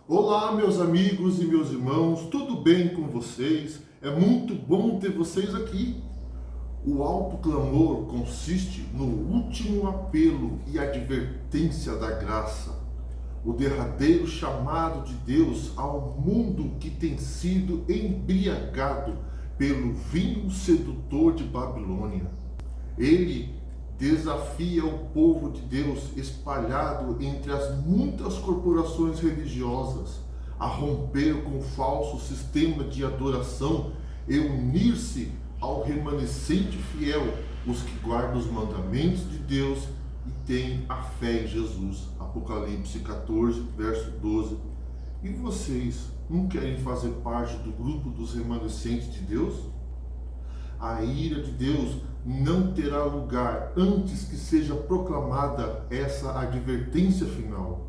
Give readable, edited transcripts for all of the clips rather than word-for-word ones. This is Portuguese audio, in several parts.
Olá, meus amigos e meus irmãos, tudo bem com vocês? É muito bom ter vocês aqui. O autoclamor consiste no último apelo e advertência da graça, o derradeiro chamado de Deus ao mundo que tem sido embriagado pelo vinho sedutor de Babilônia. Ele desafia o povo de Deus espalhado entre as muitas corporações religiosas a romper com o falso sistema de adoração e unir-se ao remanescente fiel, os que guardam os mandamentos de Deus e têm a fé em Jesus. Apocalipse 14, verso 12. E vocês não querem fazer parte do grupo dos remanescentes de Deus? A ira de Deus não terá lugar antes que seja proclamada essa advertência final.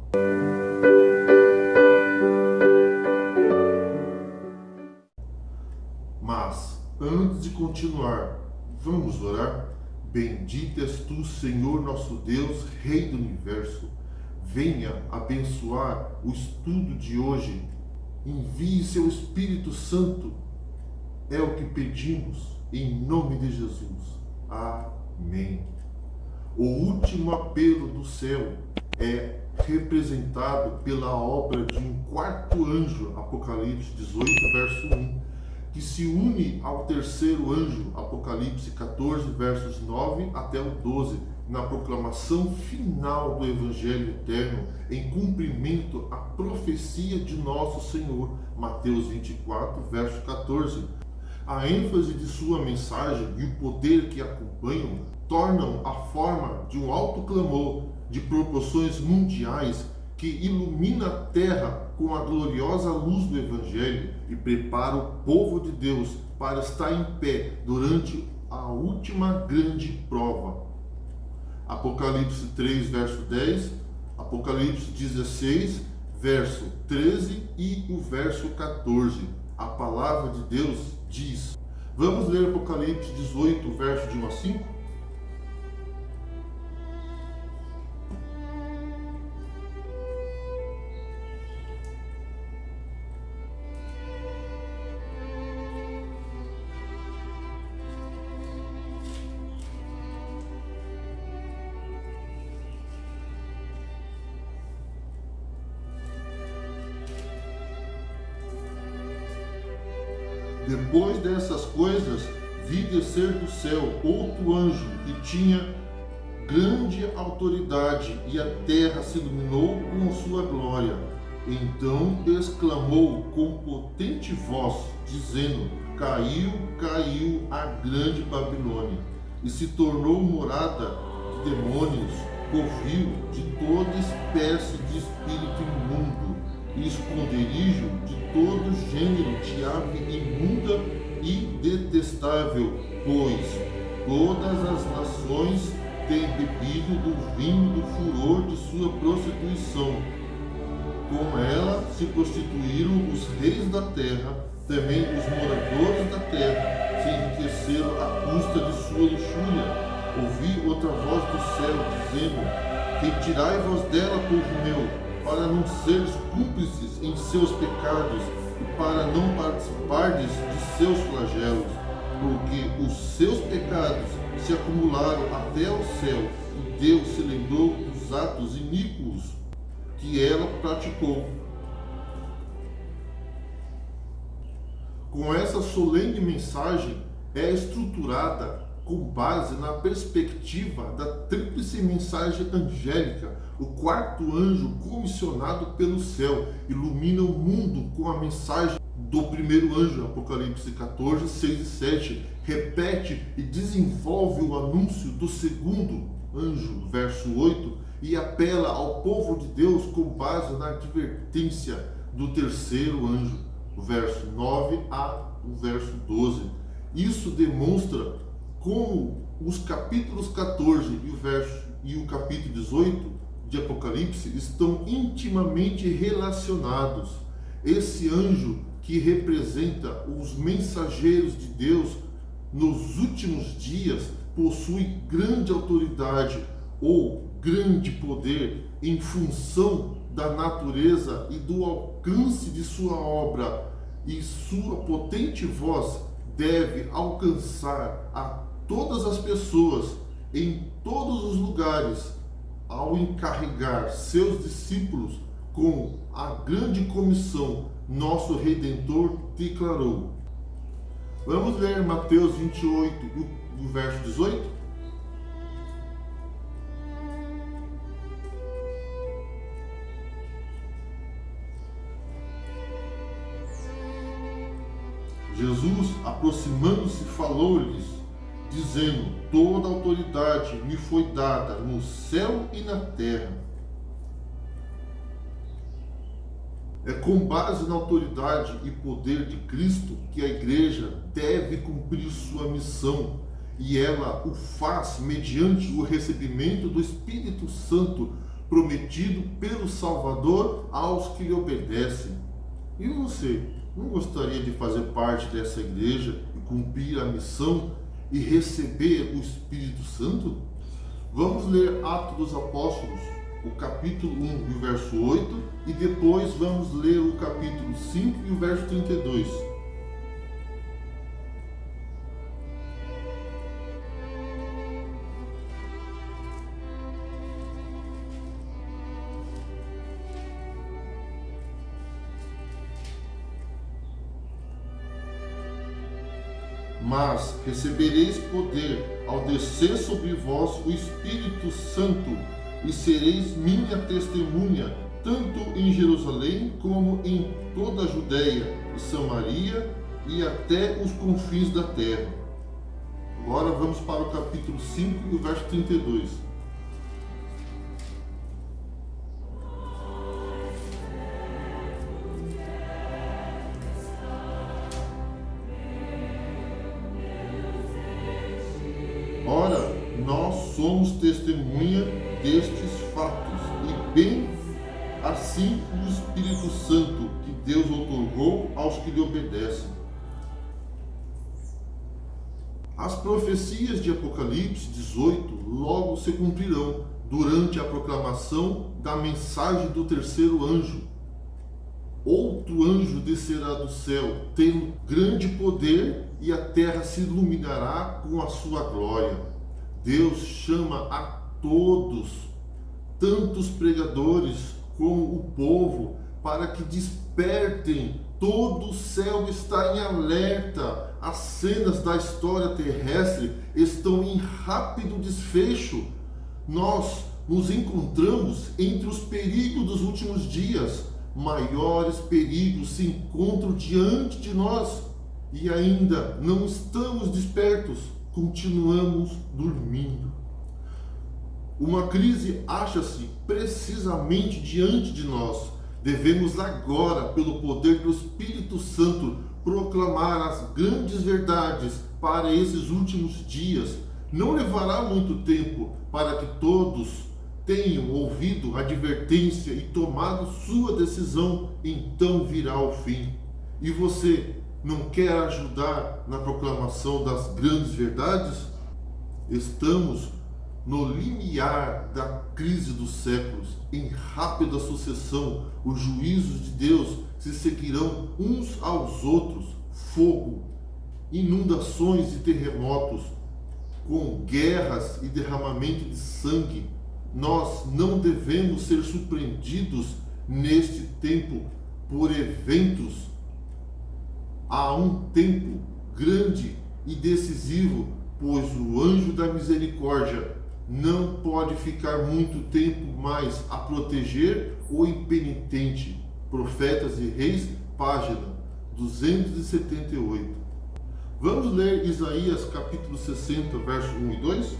Mas, antes de continuar, vamos orar? Bendito és tu, Senhor nosso Deus, Rei do Universo. Venha abençoar o estudo de hoje. Envie seu Espírito Santo. É o que pedimos, em nome de Jesus. Amém. O último apelo do céu é representado pela obra de um quarto anjo, Apocalipse 18, verso 1, que se une ao terceiro anjo, Apocalipse 14, versos 9 até o 12, na proclamação final do Evangelho Eterno, em cumprimento à profecia de nosso Senhor, Mateus 24, verso 14. A ênfase de sua mensagem e o poder que acompanham tornam a forma de um alto clamor de proporções mundiais que ilumina a terra com a gloriosa luz do Evangelho e prepara o povo de Deus para estar em pé durante a última grande prova. Apocalipse 3, verso 10, Apocalipse 16, verso 13 e o verso 14. A palavra de Deus diz. Vamos ler Apocalipse 18, verso de 1 a 5? Depois dessas coisas, vi descer do céu outro anjo que tinha grande autoridade, e a terra se iluminou com sua glória. Então exclamou com potente voz, dizendo: Caiu, caiu a grande Babilônia, e se tornou morada de demônios, covil de toda espécie de espírito imundo, e esconderijo de todo gênero de ave imunda e detestável, pois todas as nações têm bebido do vinho do furor de sua prostituição. Com ela se prostituíram os reis da terra, também os moradores da terra se enriqueceram à custa de sua luxúria. Ouvi outra voz do céu dizendo: Retirai-vos dela, povo meu, para não seres cúmplices em seus pecados e para não participardes de seus flagelos, porque os seus pecados se acumularam até ao céu, e Deus se lembrou dos atos iníquos que ela praticou. Com essa solene mensagem é estruturada com base na perspectiva da tríplice mensagem angélica. O quarto anjo, comissionado pelo céu, ilumina o mundo com a mensagem do primeiro anjo, Apocalipse 14, 6 e 7, repete e desenvolve o anúncio do segundo anjo, verso 8, e apela ao povo de Deus com base na advertência do terceiro anjo, o verso 9 a o verso 12. Isso demonstra como os capítulos 14 e o capítulo 18 de Apocalipse estão intimamente relacionados. Esse anjo, que representa os mensageiros de Deus nos últimos dias, possui grande autoridade ou grande poder em função da natureza e do alcance de sua obra, e sua potente voz deve alcançar a todas as pessoas em todos os lugares, ao encarregar seus discípulos com a grande comissão nosso Redentor declarou. Vamos ler Mateus 28, o verso 18? Jesus, aproximando-se, falou-lhes, dizendo: toda autoridade me foi dada no céu e na terra. É com base na autoridade e poder de Cristo que a igreja deve cumprir sua missão, e ela o faz mediante o recebimento do Espírito Santo prometido pelo Salvador aos que lhe obedecem. E você, não gostaria de fazer parte dessa igreja e cumprir a missão e receber o Espírito Santo? Vamos ler Atos dos Apóstolos, o capítulo 1 e o verso 8, e depois vamos ler o capítulo 5 e o verso 32. Mas recebereis poder ao descer sobre vós o Espírito Santo, e sereis minha testemunha, tanto em Jerusalém como em toda a Judéia e Samaria e até os confins da terra. Agora vamos para o capítulo 5 e o verso 32. Ora, nós somos testemunha destes fatos, e bem assim o Espírito Santo que Deus outorgou aos que lhe obedecem. As profecias de Apocalipse 18 logo se cumprirão durante a proclamação da mensagem do terceiro anjo. Outro anjo descerá do céu, tendo grande poder, e a terra se iluminará com a sua glória. Deus chama a todos, tanto os pregadores como o povo, para que despertem. Todo o céu está em alerta. As cenas da história terrestre estão em rápido desfecho. Nós nos encontramos entre os perigos dos últimos dias. Maiores perigos se encontram diante de nós e ainda não estamos despertos, continuamos dormindo. Uma crise acha-se precisamente diante de nós. Devemos agora, pelo poder do Espírito Santo, proclamar as grandes verdades para esses últimos dias. Não levará muito tempo para que todos tenham ouvido a advertência e tomado sua decisão, então virá o fim. E você não quer ajudar na proclamação das grandes verdades? Estamos no limiar da crise dos séculos. Em rápida sucessão, os juízos de Deus se seguirão uns aos outros. Fogo, inundações e terremotos, com guerras e derramamento de sangue. Nós não devemos ser surpreendidos neste tempo por eventos. Há um tempo grande e decisivo, pois o anjo da misericórdia não pode ficar muito tempo mais a proteger o impenitente. Profetas e Reis, página 278. Vamos ler Isaías capítulo 60, verso 1 e 2?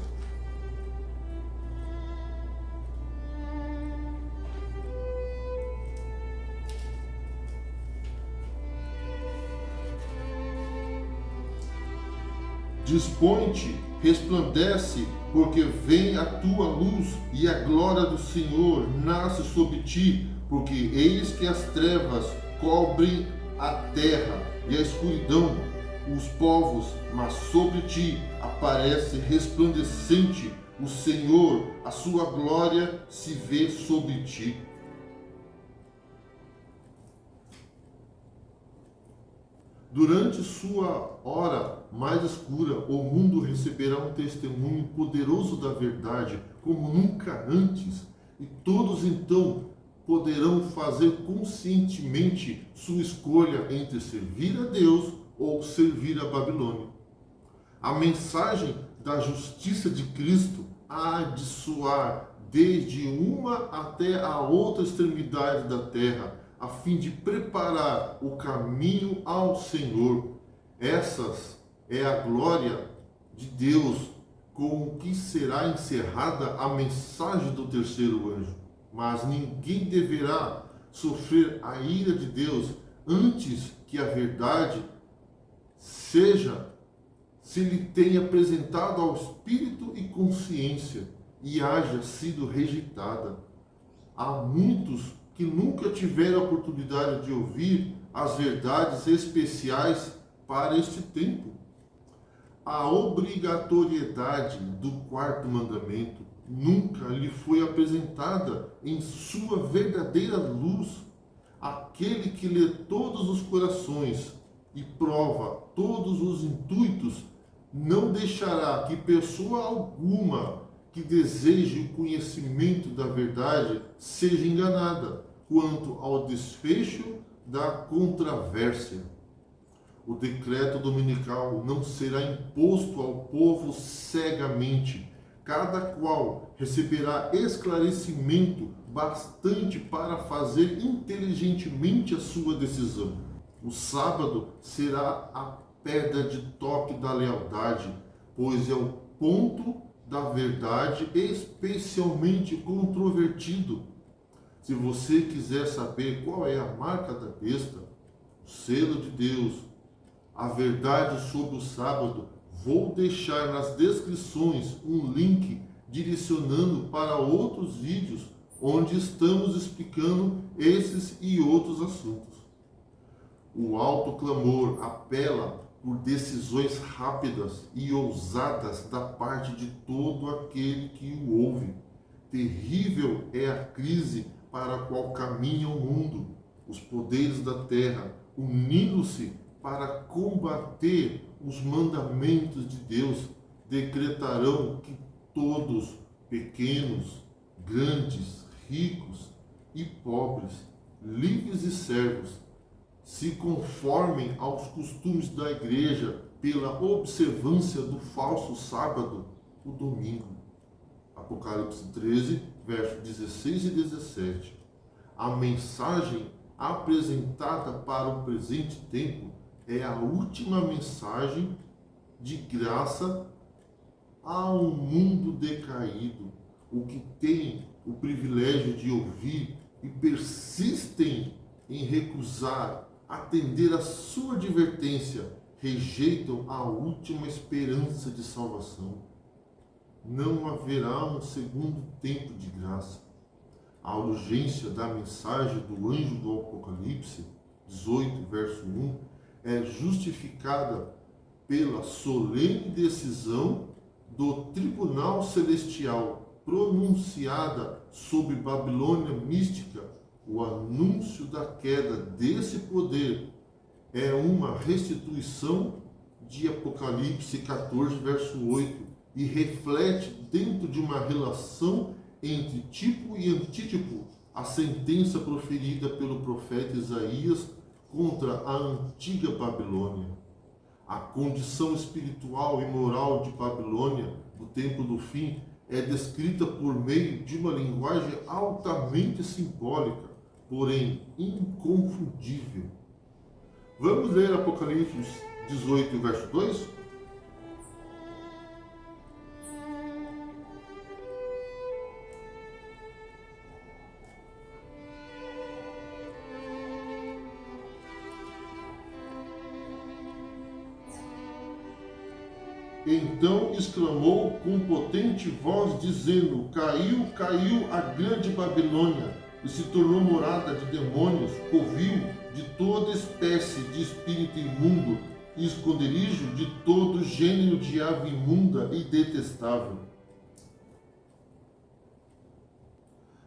Dispõe-te, resplandece, porque vem a tua luz e a glória do Senhor nasce sobre ti, porque eis que as trevas cobrem a terra e a escuridão os povos, mas sobre ti aparece resplandecente o Senhor, a sua glória se vê sobre ti. Durante sua hora mais escura, o mundo receberá um testemunho poderoso da verdade, como nunca antes, e todos então poderão fazer conscientemente sua escolha entre servir a Deus ou servir a Babilônia. A mensagem da justiça de Cristo há de soar desde uma até a outra extremidade da terra, a fim de preparar o caminho ao Senhor. Essas é a glória de Deus, com que será encerrada a mensagem do terceiro anjo. Mas ninguém deverá sofrer a ira de Deus antes que a verdade se lhe tenha apresentado ao espírito e consciência e haja sido rejeitada. Há muitos que nunca tiveram a oportunidade de ouvir as verdades especiais para este tempo. A obrigatoriedade do quarto mandamento nunca lhe foi apresentada em sua verdadeira luz. Aquele que lê todos os corações e prova todos os intuitos não deixará que pessoa alguma que deseje o conhecimento da verdade seja enganada quanto ao desfecho da controvérsia. O decreto dominical não será imposto ao povo cegamente. Cada qual receberá esclarecimento bastante para fazer inteligentemente a sua decisão. O sábado será a pedra de toque da lealdade, pois é o ponto da verdade especialmente controvertido. Se você quiser saber qual é a marca da besta, o selo de Deus, a verdade sobre o sábado, vou deixar nas descrições um link direcionando para outros vídeos onde estamos explicando esses e outros assuntos. O alto clamor apela por decisões rápidas e ousadas da parte de todo aquele que o ouve. Terrível é a crise para a qual caminha o mundo. Os poderes da terra, unindo-se para combater os mandamentos de Deus, decretarão que todos, pequenos, grandes, ricos e pobres, livres e servos, se conformem aos costumes da igreja pela observância do falso sábado, o domingo. Apocalipse 13, versos 16 e 17. A mensagem apresentada para o presente tempo é a última mensagem de graça ao mundo decaído. O que tem o privilégio de ouvir e persistem em recusar atender a sua advertência, rejeitam a última esperança de salvação. Não haverá um segundo tempo de graça. A urgência da mensagem do anjo do Apocalipse 18, verso 1, é justificada pela solene decisão do tribunal celestial pronunciada sobre Babilônia mística. O anúncio da queda desse poder é uma restituição de Apocalipse 14, verso 8, e reflete dentro de uma relação entre tipo e antítipo a sentença proferida pelo profeta Isaías contra a antiga Babilônia. A condição espiritual e moral de Babilônia, do tempo do fim, é descrita por meio de uma linguagem altamente simbólica, porém inconfundível. Vamos ler Apocalipse 18, verso 2? Então exclamou com potente voz, dizendo: Caiu, caiu a grande Babilônia, e se tornou morada de demônios, covil de toda espécie de espírito imundo, e esconderijo de todo gênero de ave imunda e detestável.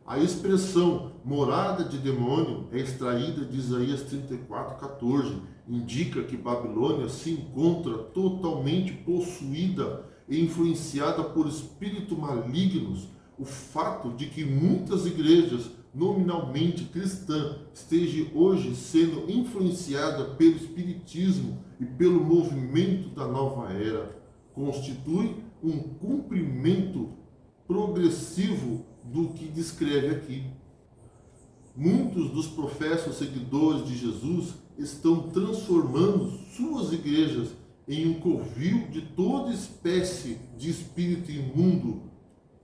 A expressão morada de demônio é extraída de Isaías 34:14. Indica que Babilônia se encontra totalmente possuída e influenciada por espíritos malignos. O fato de que muitas igrejas nominalmente cristãs estejam hoje sendo influenciadas pelo espiritismo e pelo movimento da nova era constitui um cumprimento progressivo do que descreve aqui. Muitos dos professos seguidores de Jesus estão transformando suas igrejas em um covil de toda espécie de espírito imundo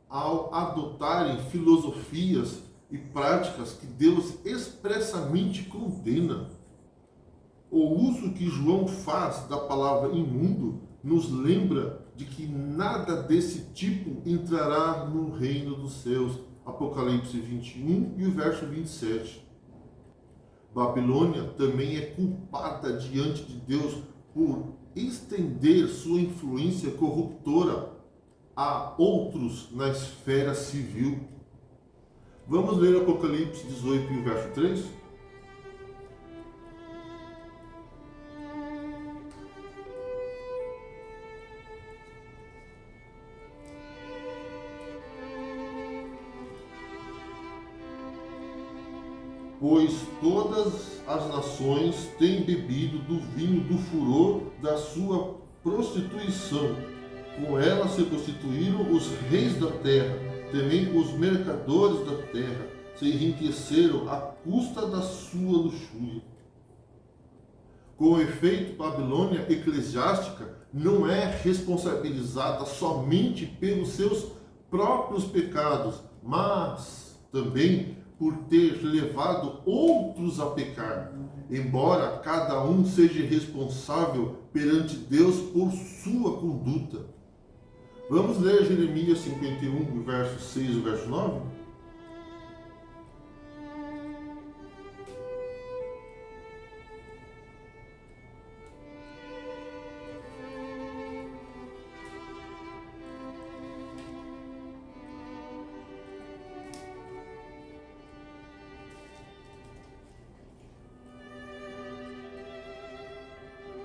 ao adotarem filosofias e práticas que Deus expressamente condena. O uso que João faz da palavra imundo nos lembra de que nada desse tipo entrará no reino dos céus. Apocalipse 21 e o verso 27. Babilônia também é culpada diante de Deus por estender sua influência corruptora a outros na esfera civil. Vamos ler Apocalipse 18 e o verso 3? Pois todas as nações têm bebido do vinho do furor da sua prostituição. Com ela se prostituíram os reis da terra, também os mercadores da terra se enriqueceram à custa da sua luxúria. Com efeito, Babilônia eclesiástica não é responsabilizada somente pelos seus próprios pecados, mas também por ter levado outros a pecar, embora cada um seja responsável perante Deus por sua conduta. Vamos ler Jeremias 51, verso 6 e verso 9?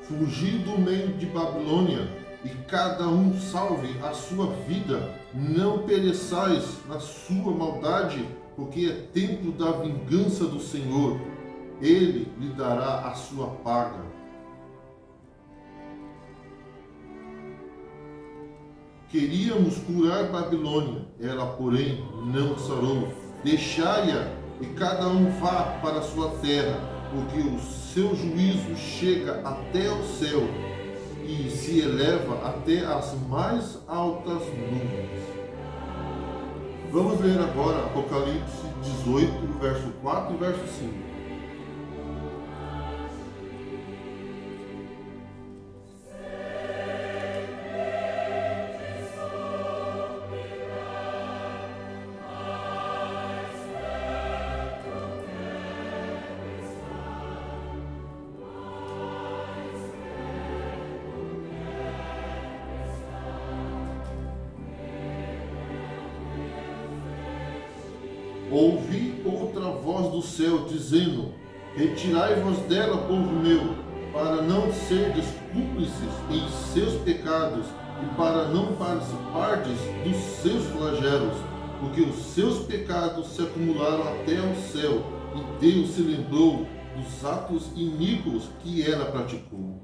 Fugi do meio de Babilônia, e cada um salve a sua vida. Não pereçais na sua maldade, porque é tempo da vingança do Senhor. Ele lhe dará a sua paga. Queríamos curar Babilônia, ela, porém, não sarou. Deixai-a, e cada um vá para a sua terra, porque o seu juízo chega até o céu e se eleva até as mais altas nuvens. Vamos ler agora Apocalipse 18, verso 4 e verso 5. Ouvi outra voz do céu, dizendo: Retirai-vos dela, povo meu, para não serdes cúmplices em seus pecados, e para não participardes dos seus flagelos, porque os seus pecados se acumularam até ao céu, e Deus se lembrou dos atos iníquos que ela praticou.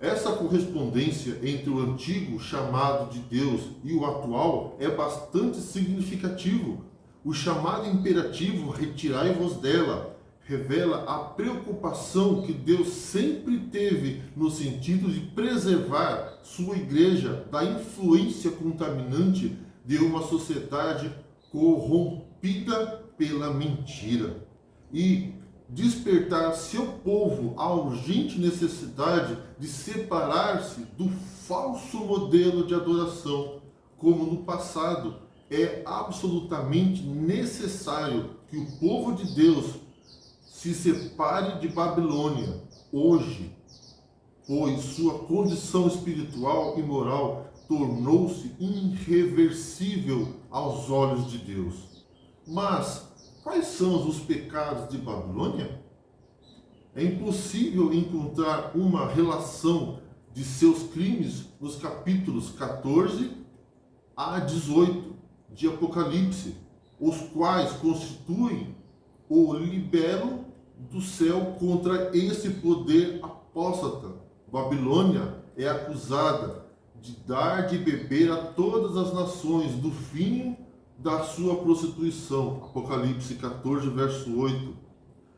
Essa correspondência entre o antigo chamado de Deus e o atual é bastante significativo. O chamado imperativo, retirai-vos dela, revela a preocupação que Deus sempre teve no sentido de preservar sua igreja da influência contaminante de uma sociedade corrompida pela mentira e despertar seu povo à urgente necessidade de separar-se do falso modelo de adoração. Como no passado, é absolutamente necessário que o povo de Deus se separe de Babilônia hoje, pois sua condição espiritual e moral tornou-se irreversível aos olhos de Deus. Mas quais são os pecados de Babilônia? É impossível encontrar uma relação de seus crimes nos capítulos 14 a 18 de Apocalipse, os quais constituem o libelo do céu contra esse poder apóstata. Babilônia é acusada de dar de beber a todas as nações do vinho da sua prostituição. Apocalipse 14, verso 8.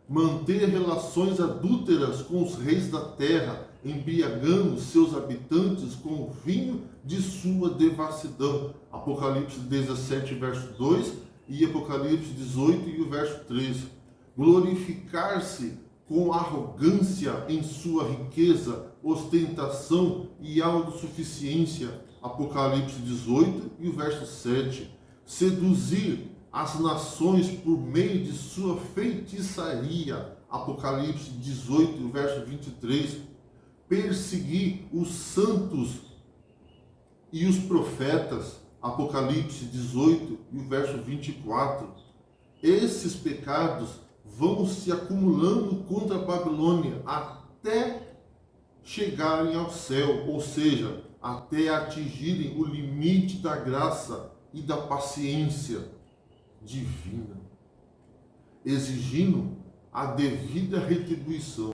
Manter relações adúlteras com os reis da terra, embriagando seus habitantes com o vinho de sua devassidão. Apocalipse 17, verso 2 e Apocalipse 18 e o verso 3. Glorificar-se com arrogância em sua riqueza, ostentação e autossuficiência. Apocalipse 18 e o verso 7. Seduzir as nações por meio de sua feitiçaria. Apocalipse 18, verso 23. Perseguir os santos e os profetas. Apocalipse 18 e o verso 24. Esses pecados vão se acumulando contra a Babilônia até chegarem ao céu, ou seja, até atingirem o limite da graça e da paciência divina, exigindo a devida retribuição.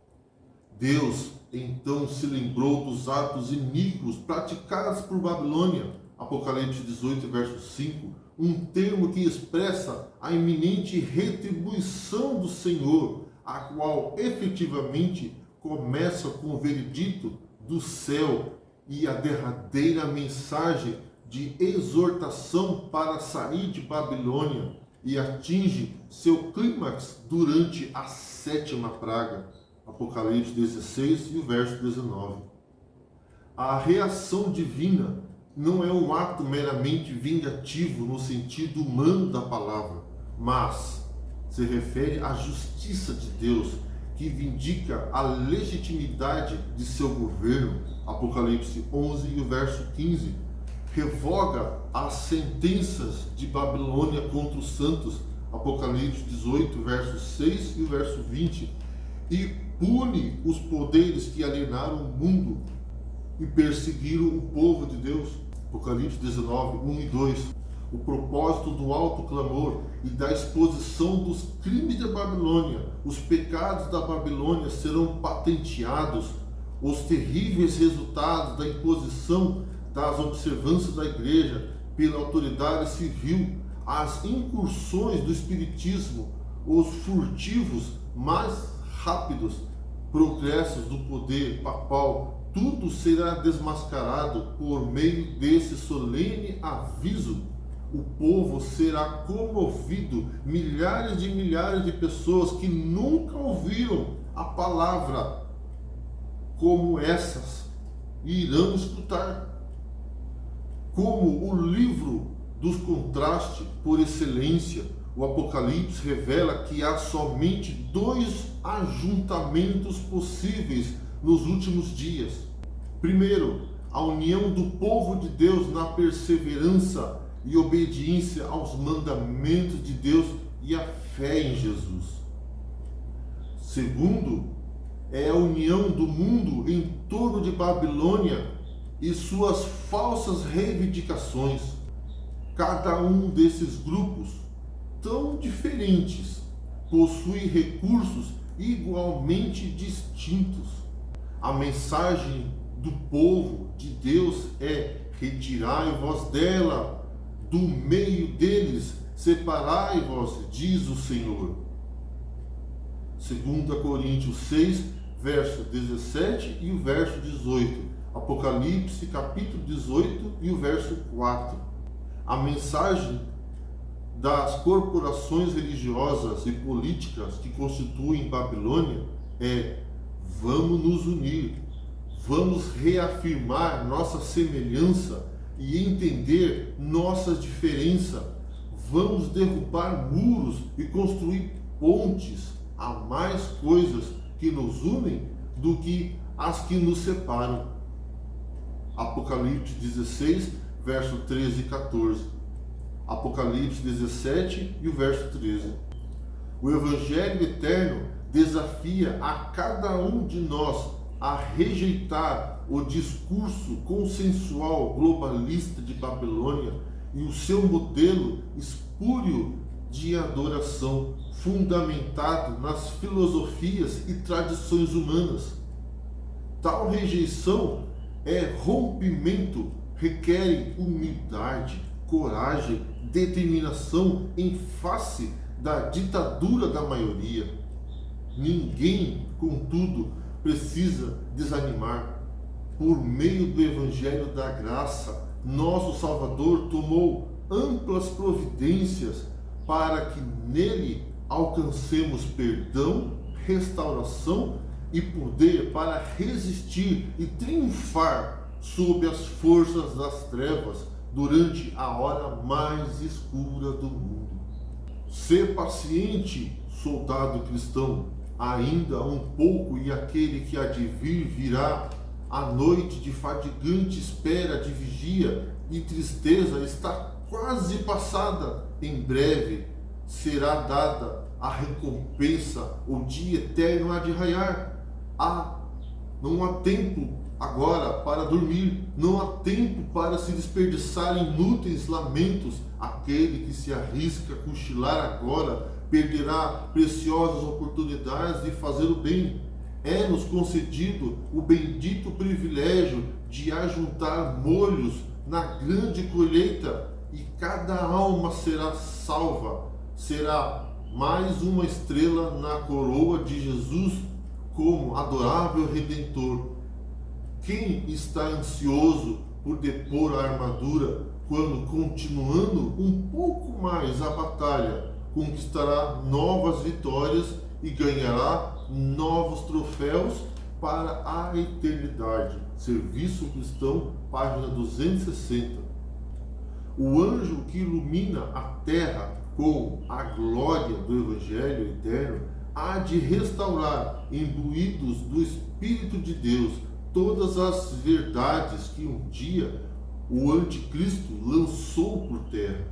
Deus então se lembrou dos atos iníquos praticados por Babilônia. Apocalipse 18, verso 5, um termo que expressa a iminente retribuição do Senhor, a qual efetivamente começa com o veredito do céu e a derradeira mensagem de exortação para sair de Babilônia, e atinge seu clímax durante a 7ª praga. Apocalipse 16 e o verso 19. A reação divina não é um ato meramente vingativo no sentido humano da palavra, mas se refere à justiça de Deus, que vindica a legitimidade de seu governo. Apocalipse 11 e o verso 15. Revoga as sentenças de Babilônia contra os santos. Apocalipse 18, verso 6 e o verso 20. E pune os poderes que alienaram o mundo e perseguiram o povo de Deus. Apocalipse 19, 1 e 2. O propósito do alto clamor e da exposição dos crimes da Babilônia, os pecados da Babilônia serão patenteados, os terríveis resultados da imposição das observâncias da igreja pela autoridade civil, as incursões do espiritismo, os furtivos mais rápidos progressos do poder papal, tudo será desmascarado por meio desse solene aviso. O povo será comovido, milhares de pessoas que nunca ouviram a palavra como essas irão escutar. Como o livro dos contrastes por excelência, o Apocalipse revela que há somente 2 ajuntamentos possíveis nos últimos dias. Primeiro, a união do povo de Deus na perseverança e obediência aos mandamentos de Deus e a fé em Jesus. Segundo, é a união do mundo em torno de Babilônia e suas falsas reivindicações. Cada um desses grupos, tão diferentes, possui recursos igualmente distintos. A mensagem do povo de Deus é: retirai-vos dela, do meio deles, separai-vos, diz o Senhor. 2 Coríntios 6, verso 17 e o verso 18. Apocalipse, capítulo 18 e o verso 4. A mensagem das corporações religiosas e políticas que constituem Babilônia é: vamos nos unir, vamos reafirmar nossa semelhança e entender nossas diferenças, vamos derrubar muros e construir pontes. Há mais coisas que nos unem do que as que nos separam. Apocalipse 16, verso 13 e 14. Apocalipse 17 e o verso 13. O Evangelho eterno desafia a cada um de nós a rejeitar o discurso consensual globalista de Babilônia e o seu modelo espúrio de adoração fundamentado nas filosofias e tradições humanas. Tal rejeição rompimento, requer humildade, coragem, determinação em face da ditadura da maioria. Ninguém, contudo, precisa desanimar. Por meio do Evangelho da Graça, nosso Salvador tomou amplas providências para que nele alcancemos perdão, restauração e poder para resistir e triunfar sob as forças das trevas durante a hora mais escura do mundo. Ser paciente, soldado cristão, ainda um pouco, e aquele que há de vir virá. A noite de fatigante espera, de vigia e tristeza está quase passada. Em breve será dada a recompensa, o dia eterno há de raiar. Não há tempo agora para dormir, não há tempo para se desperdiçar em inúteis lamentos. Aquele que se arrisca a cochilar agora perderá preciosas oportunidades de fazer o bem. É-nos concedido o bendito privilégio de ajuntar molhos na grande colheita, e cada alma será salva, será mais uma estrela na coroa de Jesus como adorável Redentor. Quem está ansioso por depor a armadura, quando, continuando um pouco mais a batalha, conquistará novas vitórias e ganhará novos troféus para a eternidade? Serviço Cristão, página 260. O anjo que ilumina a terra com a glória do Evangelho eterno há de restaurar, imbuídos do Espírito de Deus, todas as verdades que um dia o anticristo lançou por terra.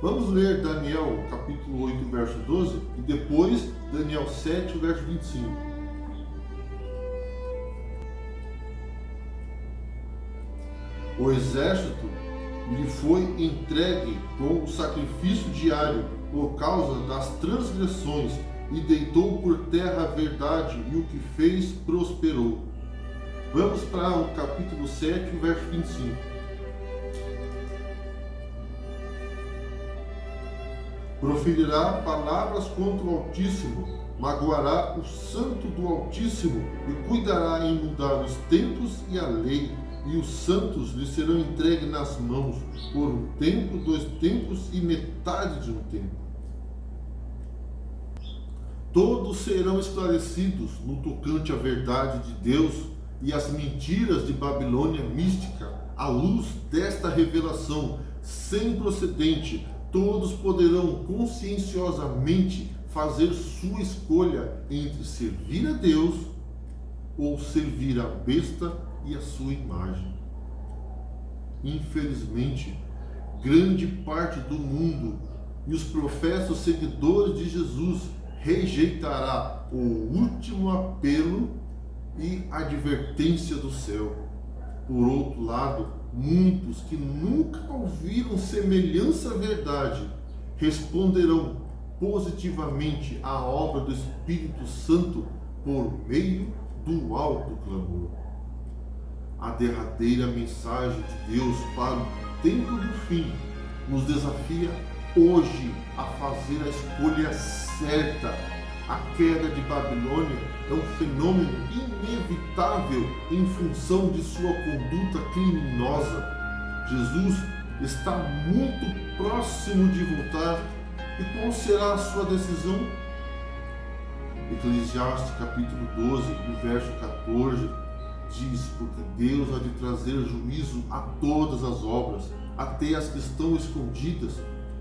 Vamos ler Daniel capítulo 8, verso 12, e depois Daniel 7, verso 25. O exército lhe foi entregue com o sacrifício diário por causa das transgressões, e deitou por terra a verdade, e o que fez prosperou. Vamos para o capítulo 7, verso 25. Proferirá palavras contra o Altíssimo, magoará o santo do Altíssimo, e cuidará em mudar os tempos e a lei, e os santos lhe serão entregues nas mãos, por um tempo, 2 tempos e metade de um tempo. Todos serão esclarecidos no tocante à verdade de Deus e às mentiras de Babilônia mística. À luz desta revelação sem precedente, todos poderão conscienciosamente fazer sua escolha entre servir a Deus ou servir a besta e a sua imagem. Infelizmente, grande parte do mundo e os professos seguidores de Jesus rejeitará o último apelo e advertência do céu. Por outro lado, muitos que nunca ouviram semelhança à verdade responderão positivamente à obra do Espírito Santo por meio do alto clamor. A derradeira mensagem de Deus para o tempo do fim nos desafia hoje a fazer a escolha certa. A queda de Babilônia é um fenômeno inevitável em função de sua conduta criminosa. Jesus está muito próximo de voltar. E qual será a sua decisão? Eclesiastes capítulo 12, verso 14, diz: porque Deus há de trazer juízo a todas as obras, até as que estão escondidas,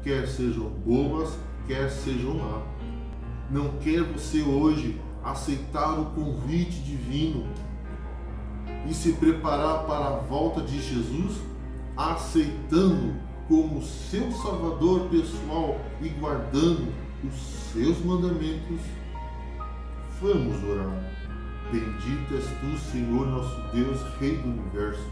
quer sejam boas, quer sejam más. Não quer você hoje aceitar o convite divino e se preparar para a volta de Jesus, aceitando como seu Salvador pessoal e guardando os seus mandamentos. Vamos orar. Bendito és tu, Senhor nosso Deus, Rei do Universo.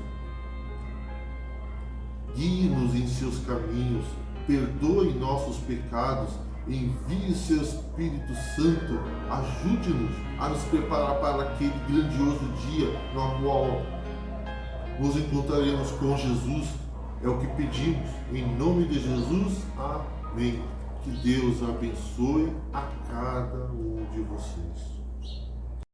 Guie-nos em seus caminhos, perdoe nossos pecados, envie seu Espírito Santo, ajude-nos a nos preparar para aquele grandioso dia no qual nos encontraremos com Jesus. É o que pedimos, em nome de Jesus, amém. Que Deus abençoe a cada um de vocês.